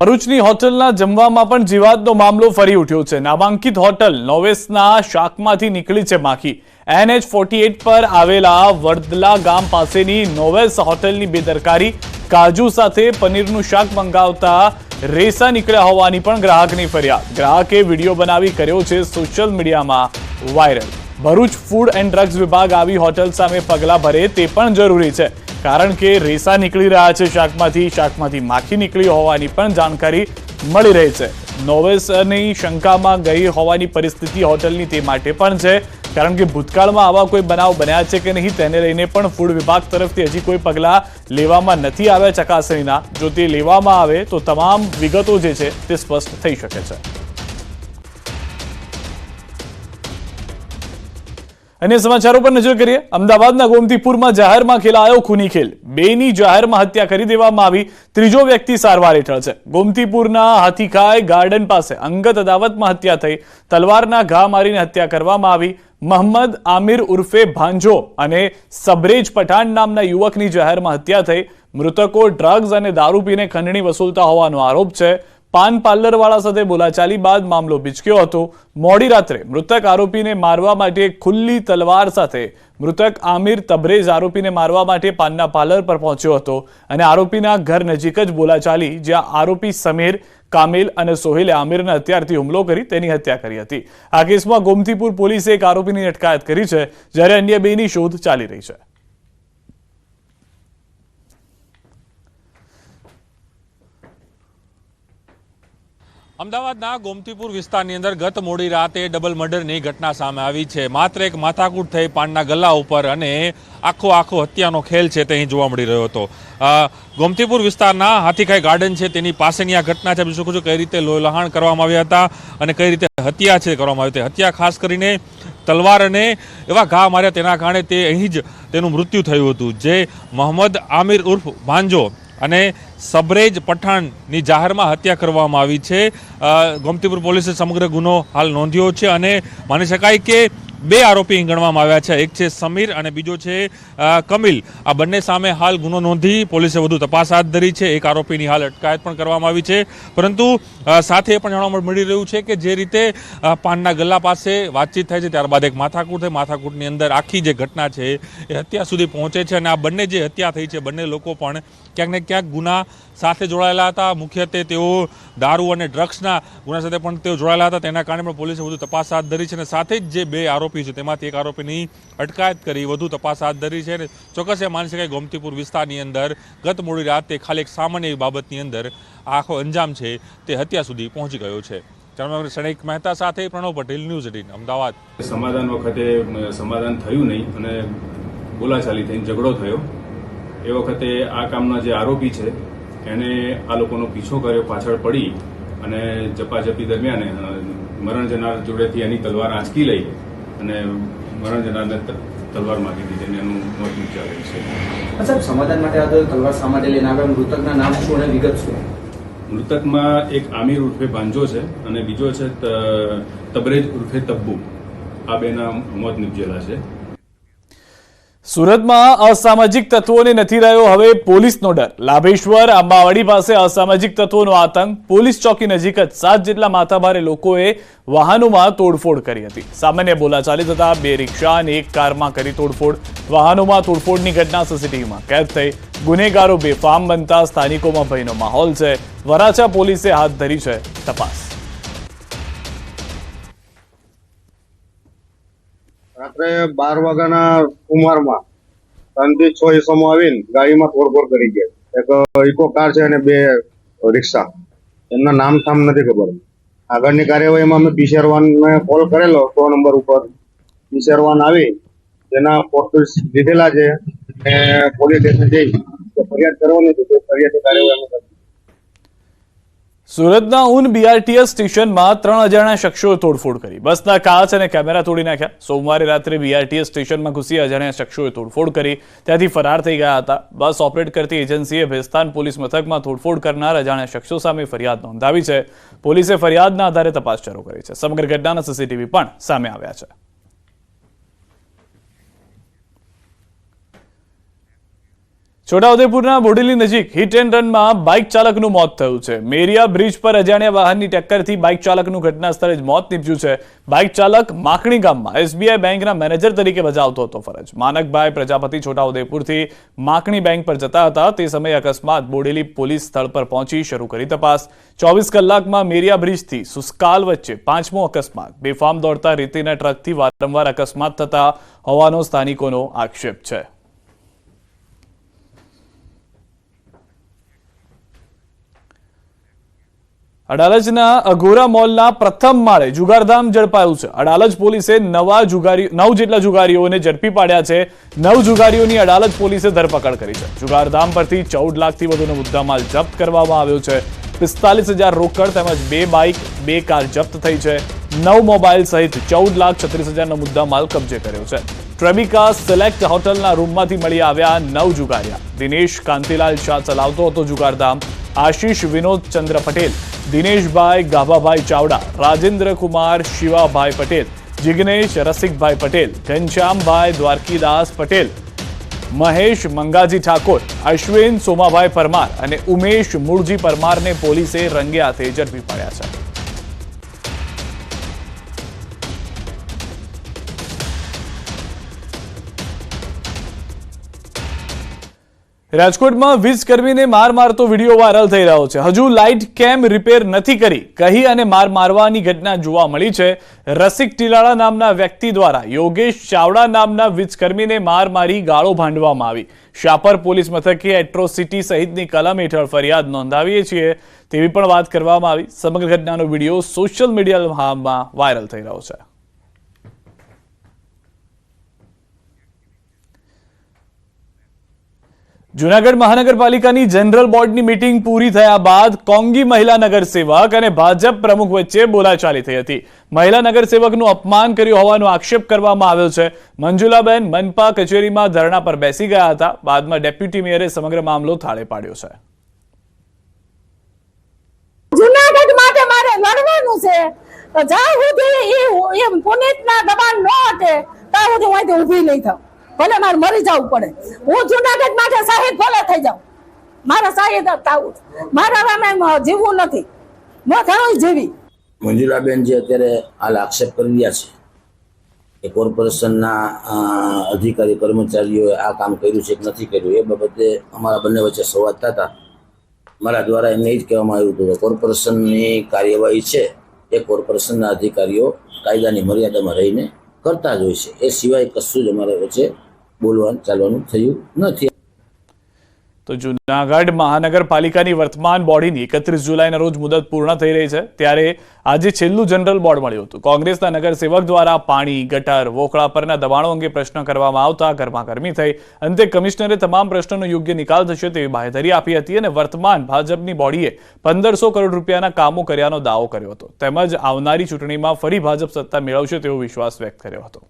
ભરૂચની હોટલના જમવામાં પણ જીવાતનો મામલો ફરી ઉઠ્યો છે। નામાંકિત હોટલ નોવેસના શાકમાંથી નીકળી છે માખી। NH48 પર આવેલા વડદલા ગામ પાસેની નોવેસ હોટલની બેદરકારી। કાજુ સાથે પનીરનું શાક મંગાવતા રેસા નીકળ્યા હોવાની પણ ગ્રાહકની ફરિયાદ। ગ્રાહકે વિડીયો બનાવી કર્યો છે સોશિયલ મીડિયામાં viral. Bharuch food and drugs વિભાગ આવી હોટલ સામે પગલાં ભરે તે પણ જરૂરી છે, કારણ કે રેસા નીકળી રહ્યા છે શાકમાંથી માખી નીકળી હોવાની પણ જાણકારી મળી રહી છે। નોવેસની શંકામાં ગઈ હોવાની પરિસ્થિતિ હોટલની તે માટે પણ છે, કારણ કે ભૂતકાળમાં આવા કોઈ બનાવ બન્યા છે કે નહીં તેને લઈને પણ ફૂડ વિભાગ તરફથી હજી કોઈ પગલાં લેવામાં નથી આવ્યા ચકાસણીના। જો તે લેવામાં આવે તો તમામ વિગતો જે છે તે સ્પષ્ટ થઈ શકે છે। अन्य समाचारों पर नजर करिए। अमदावादના ગોમતીપુરમાં જાહેરમાં ખેલાયો ખૂની ખેલ। બેની જાહેરમાં હત્યા કરી દેવામાં આવી। ત્રીજો વ્યક્તિ સારવાર હેઠળ છે। ગોમતીપુરના હાથીખાઈ ગાર્ડન પાસે અંગત અદાવતમાં હત્યા થઈ। તલવારના ઘા મારીને હત્યા કરવામાં આવી। મોહમ્મદ આમિર ઉર્ફે ભાંજો અને સબરેજ પઠાણ નામના યુવકની જાહેરમાં હત્યા થઈ। મૃતકો ડ્રગ્સ અને દારૂ પીને ખંડણી વસૂલતા હોવાનો આરોપ છે। પાન પાર્લરવાળા સાથે બોલાચાલી બાદ મામલો ભીચક્યો હતો। મોડી રાત્રે મૃતક આરોપીને મારવા માટે ખુલ્લી તલવાર સાથે મૃતક આમિર તબરેજ આરોપીને મારવા માટે પાનના પાર્લર પર પહોંચ્યો હતો અને આરોપીના ઘર નજીક જ બોલાચાલી, જ્યાં આરોપી સમીર, કામિલ અને સોહેલે આમિરના હથિયારથી હુમલો કરી તેની હત્યા કરી હતી। આ કેસમાં ગોમતીપુર પોલીસે એક આરોપીની અટકાયત કરી છે, જ્યારે અન્ય બેની શોધ ચાલી રહી છે। અમદાવાદના ગોમતીપુર વિસ્તારની અંદર ગત મોડી રાતે ડબલ મર્ડરની ઘટના સામે આવી છે। માત્ર એક માથાકૂટ થઈ પાનના ગલ્લા ઉપર અને આખો હત્યાનો ખેલ છે તે અહીં જોવા મળી રહ્યો હતો। ગોમતીપુર વિસ્તારના હાથીખાઈ ગાર્ડન છે તેની પાસેની આ ઘટના છે। શું કઈ રીતે લોહલહાણ કરવામાં આવ્યા હતા અને કઈ રીતે હત્યા છે કરવામાં આવી હતી। હત્યા ખાસ કરીને તલવાર અને એવા ઘા માર્યા તેના કારણે તે અહીં જ તેનું મૃત્યુ થયું હતું। જે મોહમ્મદ આમિર ઉર્ફ ભાંજો અને સબરેજ પઠાણની જાહેરમાં હત્યા કરવામાં આવી છે। ગોમતીપુર પોલીસે સમગ્ર ગુનો હાલ નોંધ્યો છે અને માની શકાય કે બે આરોપી ગણવામાં આવ્યા છે। એક છે સમીર અને બીજો છે કમિલ। આ બંને સામે હાલ ગુનો નોંધી પોલીસે વધુ તપાસ હાથ ધરી છે। એક આરોપીની હાલ અટકાયત પણ કરવામાં આવી છે, પરંતુ સાથે એ પણ જાણવા મળી રહ્યું છે કે જે રીતે પાનના ગલ્લા પાસે વાતચીત થાય છે, ત્યારબાદ એક માથાકૂટ થાય। માથાકૂટની અંદર આખી જે ઘટના છે એ હત્યા સુધી પહોંચે છે અને આ બંને જે હત્યા થઈ છે બંને લોકો પણ ક્યાંક ને ક્યાંક ગુના સાથે જોડાયેલા હતા। મુખ્યત્વે તેઓ દારૂ અને ડ્રગ્સના ગુના સાથે પણ તેઓ જોડાયેલા હતા, તેના કારણે પણ પોલીસે વધુ તપાસ હાથ ધરી છે અને સાથે જ જે બે આરોપી છે તેમાંથી એક આરોપીની અટકાયત કરી વધુ તપાસ હાથ ધરી છે। ચોક્કસ એ માની શકાય ગોમતીપુર વિસ્તારની અંદર ગત મોડી રાતે ખાલી એક સામાન્ય એવી બાબતની અંદર આખો અંજામ છે તે હત્યા સુધી પહોંચી ગયો છે। ક્ષણિક મહેતા સાથે પ્રણવ પટેલ, ન્યૂઝ 18 અમદાવાદ। સમાધાન વખતે સમાધાન થયું નહીં અને બોલાચાલી થઈને ઝઘડો થયો। એ વખતે આ કામના જે આરોપી છે એને આ લોકોનો પીછો કર્યો, પાછળ પડી અને ઝપાઝપી દરમિયાન મરણ જનાર જોડેથી એની તલવાર આંચકી લઈ અને મરણ જનારને તલવાર માગી દીધી અને એનું મોત નીપજાવેલું છે। સાહેબ, સમાધાન માટે આ તલવાર શા માટે લઈને આવ્યા? મૃતકના નામ શું અને વિગત શું? મૃતકમાં એક આમિર ઉર્ફે ભાંજો છે અને બીજો છે તબરેજ ઉર્ફે તબ્બુ। આ બેના મોત નીપજેલા છે। સુરતમાં અસામાજિક તત્વોને નથી રહ્યો હવે પોલીસનો ડર। લાભેશ્વર આંબાવાડી પાસે અસામાજિક તત્વોનો આતંક। પોલીસ ચોકી નજીક જ 7 જેટલા માથાભારે લોકોએ વાહનોમાં તોડફોડ કરી હતી। સામાન્ય બોલાચાલી થતા બે રિક્ષા અને એક કારમાં કરી તોડફોડ। વાહનોમાં તોડફોડની ઘટના સીસીટીવીમાં કેદ થઈ। ગુનેગારો બેફામ બનતા સ્થાનિકોમાં ભયનો માહોલ છે। વરાછા પોલીસે હાથ ધરી છે તપાસ। રાત્રે 12 વાગ્યાના સુમારમાં 3 થી 6 ઇસમો આવીને ગાડીમાં તોડફોડ કરી ગયા। એક ઇકો કાર છે અને 2 રિક્ષા। એમના નામ ઠામ નથી ખબર। આગળની કાર્યવાહીમાં અમે પીશેરવાનને કોલ કરેલો 100 નંબર ઉપર। પીશેરવાન આવી તેના ફોટોસ લીધેલા છે અને પોલીસ સ્ટેશન જઈ ફરિયાદ કરવાની હતી, તો ફરિયાદની કાર્યવાહી અમે કરી। સુરતના ઉન બીઆરટીએસ સ્ટેશનમાં 3 અજાણ્યા શખ્સોએ તોડફોડ કરી। બસના કાચ અને કેમેરા તોડી નાખ્યા। સોમવારે રાત્રે બીઆરટીએસ સ્ટેશનમાં ઘૂસી અજાણ્યા શખ્સોએ તોડફોડ કરી ત્યાંથી ફરાર થઈ ગયા હતા। બસ ઓપરેટ કરતી એજન્સીએ ભેસ્તાન પોલીસ મથકમાં તોડફોડ કરનાર અજાણ્યા શખ્સો સામે ફરિયાદ નોંધાવી છે। પોલીસે ફરિયાદના આધારે તપાસ શરૂ કરી છે। સમગ્ર ઘટનાના સીસીટીવી પણ સામે આવ્યા છે। છોટાઉદેપુરના બોડેલી નજીક હિટ એન્ડ રનમાં બાઇક ચાલકનું મોત થયું છે. મેરિયા બ્રિજ પર અજાણ્યા વાહનની ટક્કરથી બાઇક ચાલકનું ઘટના સ્થળે જ મોત નીપજ્યું છે. બાઇક ચાલક માખણી ગામમાં એસબીઆઈ બેંકના મેનેજર તરીકે બજાવતો હતો ફરજ. માનકભાઈ પ્રજાપતિ છોટાઉદેપુરથી માખણી બેંક પર જતા હતા. તે સમયે અકસ્માત. બોડેલી પોલીસ સ્થળ પર પહોંચી શરૂ કરી તપાસ. 24 કલાકમાં મેરિયા બ્રિજથી સુસ્કાલ વચ્ચે 5મો અકસ્માત. બેફામ દોડતા રેતીના ટ્રકથી વારંવાર અકસ્માત થતા હોવાનો સ્થાનિકોનો આક્ષેપ છે. અડાલજના અઘોરા મોલના પ્રથમ માળે જુગારધામ ઝડપાયું છે. અડાલજ પોલીસે 9 જેટલા જુગારીઓને ઝડપી પાડ્યા છે. 9 જુગારીઓની અડાલજ પોલીસે ધરપકડ કરી છે. જુગારધામ પરથી 14 લાખથી વધુનો મુદ્દામાલ જપ્ત કરવામાં આવ્યો છે. 45,000 રોકડ તેમજ 2 બાઇક 2 કાર જપ્ત થઈ છે. 9 મોબાઈલ સહિત 14,36,000નો મુદ્દામાલ કબજે કર્યો છે. ટ્રેબિકા સિલેક્ટ હોટલના રૂમમાંથી મળી આવ્યા 9 જુગારિયા. દિનેશ કાંતિલાલ શાહ ચલાવતો હતો જુગારધામ. આશીષ વિનોદ ચંદ્ર પટેલ, દિનેશભાઈ ગાભાભાઈ ચાવડા, રાજેન્દ્ર કુમાર શિવાભાઈ પટેલ, જિગ્નેશ રસિકભાઈ પટેલ, ઘનશ્યામભાઈ દ્વારકીદાસ પટેલ, મહેશ મંગાજી ઠાકોર, અશ્વિન સોમાભાઈ પરમાર અને ઉમેશ મૂળજી પરમારને પોલીસે રંગે હાથે ઝડપી પાડ્યા છે. રાજકોટમાં વીજકર્મીને માર મારતો વિડીયો વાયરલ થઈ રહ્યો છે. હજુ લાઇટ કેમ રિપેર નથી કરી કહી અને માર મારવાની ઘટના જોવા મળી છે. રસિક ટીલાળા નામના વ્યક્તિ દ્વારા યોગેશ ચાવડા નામના વીજકર્મીને માર મારી ગાળો ભાંડવામાં આવી. શાપર પોલીસ મથકે એટ્રોસિટી સહિતની કલમ હેઠળ ફરિયાદ નોંધાવીએ છીએ તેવી પણ વાત કરવામાં આવી. સમગ્ર ઘટનાનો વિડીયો સોશિયલ મીડિયામાં વાયરલ થઈ રહ્યો છે. જૂનાગઢ મહાનગરપાલિકાની જનરલ બોર્ડની મીટિંગ પૂરી થયા બાદ કોંગી મહિલા નગરસેવક અને ભાજપ પ્રમુખ વચ્ચે બોલાચાલી થઈ હતી. મહિલા નગરસેવકનું અપમાન કર્યું હોવાનો આક્ષેપ કરવામાં આવ્યો છે. મંજુલાબેન મનપા કચેરીમાં ધરણા પર બેસી ગયા હતા. બાદમાં ડેપ્યુટી મેયરે સમગ્ર મામલો થાળે પાડ્યો છે. જૂનાગઢ માટે મારે લડવાનું છે. જ્યાં સુધી એ પુનિતના દબાણ ન હટે ત્યાં સુધી હું ઊભી નહીં થાઉં. ભલે મારે મરી જવું પડે. હું જૂનાગઢ માટે શહીદ ભલે થઈ જાઉં. મારે શહીદ થવું. મારા જીવવું નથી. ન થવું જીવી. મંજુલાબેન જે અત્યારે હાલ આક્ષેપ કરી રહ્યા છે કે કોર્પોરેશનના અધિકારી કર્મચારીઓએ આ કામ કર્યું છે કે નથી કર્યું, એ બાબતે અમારા બંને વચ્ચે સંવાદ થતા મારા દ્વારા એમને એ જ કહેવામાં આવ્યું હતું કે કોર્પોરેશનની કાર્યવાહી છે એ કોર્પોરેશનના અધિકારીઓ કાયદાની મર્યાદામાં રહીને કરતા જ હોય છે. એ સિવાય કશું જ અમારા વચ્ચે બોલવાનું ચાલવાનું થયું નથી. તો જૂનાગઢ મહાનગરપાલિકાની વર્તમાન બોડીની 31 જુલાઈના રોજ મુદત પૂર્ણ થઈ રહી છે. ત્યારે આજે છેલ્લું જનરલ બોર્ડ મળ્યું હતું. કોંગ્રેસના નગરસેવક દ્વારા પાણી, ગટર, વોકળા પરના દબાણો અંગે પ્રશ્ન કરવામાં આવતા ગરમાગરમી થઈ. અંતે કમિશનરે તમામ પ્રશ્નોનો યોગ્ય નિકાલ થશે તેવી બાહેધરી આપી હતી અને વર્તમાન ભાજપની બોડીએ 1500 કરોડ રૂપિયાના કામો કર્યાનો દાવો કર્યો હતો. તેમજ આવનારી ચૂંટણીમાં ફરી ભાજપ સત્તા મેળવશે તેવો વિશ્વાસ વ્યક્ત કર્યો હતો.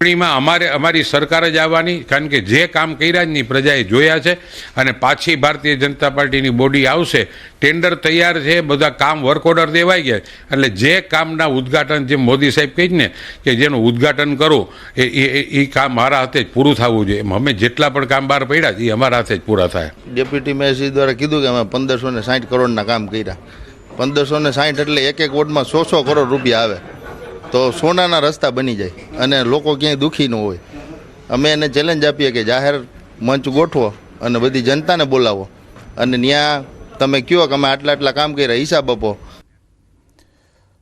અમારી સરકાર જ આવવાની, કારણ કે જે કામ કર્યા જ નહીં પ્રજાએ જોયા છે અને પાછી ભારતીય જનતા પાર્ટીની બોડી આવશે. ટેન્ડર તૈયાર છે, બધા કામ વર્ક ઓર્ડર દેવાઈ ગયા. એટલે જે કામના ઉદ્ઘાટન, જે મોદી સાહેબ કહે ને કે જેનું ઉદ્ઘાટન કરો એ કામ મારા હાથે જ પૂરું થવું જોઈએ. અમે જેટલા પણ કામ બહાર પડ્યા છે એ અમારા હાથે જ પૂરા થાય. ડેપ્યુટી મેયર દ્વારા કીધું કે અમે 1560 કરોડના કામ કર્યા. 1560 એટલે એક વોર્ડમાં 100 કરોડ રૂપિયા આવે તો સોનાના રસ્તા બની જાય અને લોકો ક્યાંય દુઃખી ન હોય. અમે એને ચેલેન્જ આપીએ કે જાહેર મંચ ગોઠવો અને બધી જનતાને બોલાવો અને ત્યાં તમે કહો કે અમે આટલા કામ કર્યા, હિસાબ આપો.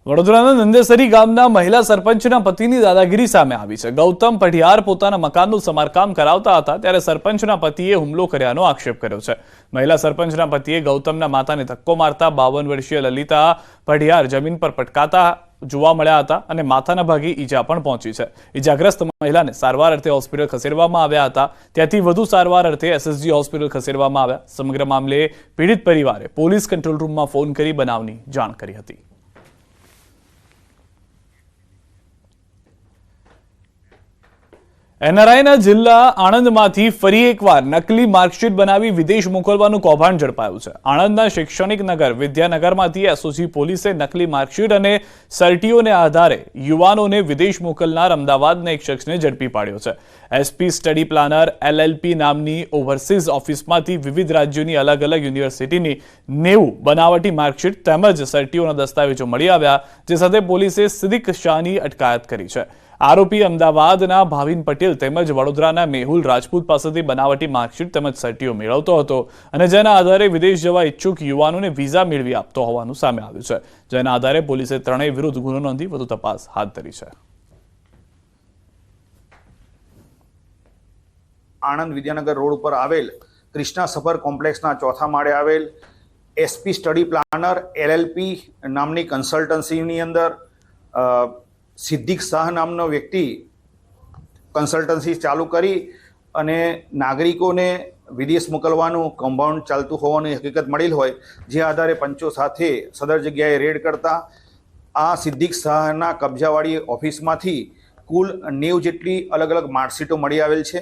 વડોદરાના નંદેસરી ગામના મહિલા સરપંચના પતિની દાદાગીરી સામે આવી છે. ગૌતમ પઢિયાર પોતાના મકાનનું સમારકામ કરાવતા હતા ત્યારે સરપંચના પતિએ હુમલો કર્યાનો આક્ષેપ કર્યો છે. મહિલા સરપંચના પતિએ ગૌતમના માતાને ધક્કો મારતા 52 વર્ષીય લલિતા પઢિયાર જમીન પર પટકાતા જોવા મળ્યા હતા અને માથાના ભાગે ઈજા પણ પહોંચી છે. ઈજાગ્રસ્ત મહિલાને સારવાર અર્થે હોસ્પિટલ ખસેડવામાં આવ્યા હતા. ત્યાંથી વધુ સારવાર અર્થે એસએસજી હોસ્પિટલ ખસેડવામાં આવ્યા. સમગ્ર મામલે પીડિત પરિવારે પોલીસ કંટ્રોલ રૂમમાં ફોન કરી બનાવની જાણ કરી હતી. એનઆરઆઈના જિલ્લા આણંદમાંથી ફરી એકવાર નકલી માર્કશીટ બનાવી વિદેશ મોકલવાનું કૌભાંડ ઝડપાયું છે. આણંદના શૈક્ષણિક નગર વિદ્યાનગરમાંથી એસઓજી પોલીસે નકલી માર્કશીટ અને સર્ટીઓને આધારે યુવાનોને વિદેશ મોકલનાર અમદાવાદના એક શખ્સને ઝડપી પાડ્યો છે. એસપી સ્ટડી પ્લાનર LLP નામની ઓવરસીઝ ઓફિસમાંથી વિવિધ રાજ્યોની અલગ અલગ યુનિવર્સિટીની 90 બનાવટી માર્કશીટ તેમજ સર્ટીઓના દસ્તાવેજો મળી આવ્યા, જે સાથે પોલીસે સિદ્દીક શાહની અટકાયત કરી છે. આરોપી અમદાવાદના ભાવિન પટેલ તેમજ વડોદરાના મેહુલ રાજપૂત પાસેથી બનાવટી માર્કશીટ તેમજ સર્ટીઓ મેળવતો હતો અને જેના આધારે વિદેશ જવા ઈચ્છુક યુવાનોને વિઝા મેળવી આપતો હોવાનું સામે આવ્યું છે. જેના આધારે પોલીસે ત્રણેય વિરુદ્ધ ગુનો નોંધી વધુ તપાસ હાથ ધરી છે. આણંદ વિદ્યાનગર રોડ ઉપર આવેલ કૃષ્ણા સફર કોમ્પ્લેક્સના ચોથા માળે આવેલ એસપી સ્ટડી પ્લાનર LLP નામની કન્સલ્ટન્સીની અંદર સિદ્દીક શાહ નામનો વ્યક્તિ કન્સલ્ટન્સી ચાલુ કરી અને નાગરિકોને વિદેશ મોકલવાનું કૌભાંડ ચાલતું હોવાની હકીકત મળેલ હોય, જે આધારે પંચો સાથે સદર જગ્યાએ રેડ કરતા આ સિદ્દીક શાહના કબજાવાળી ઓફિસમાંથી કુલ 90 જેટલી અલગ અલગ માર્કશીટો મળી આવેલ છે.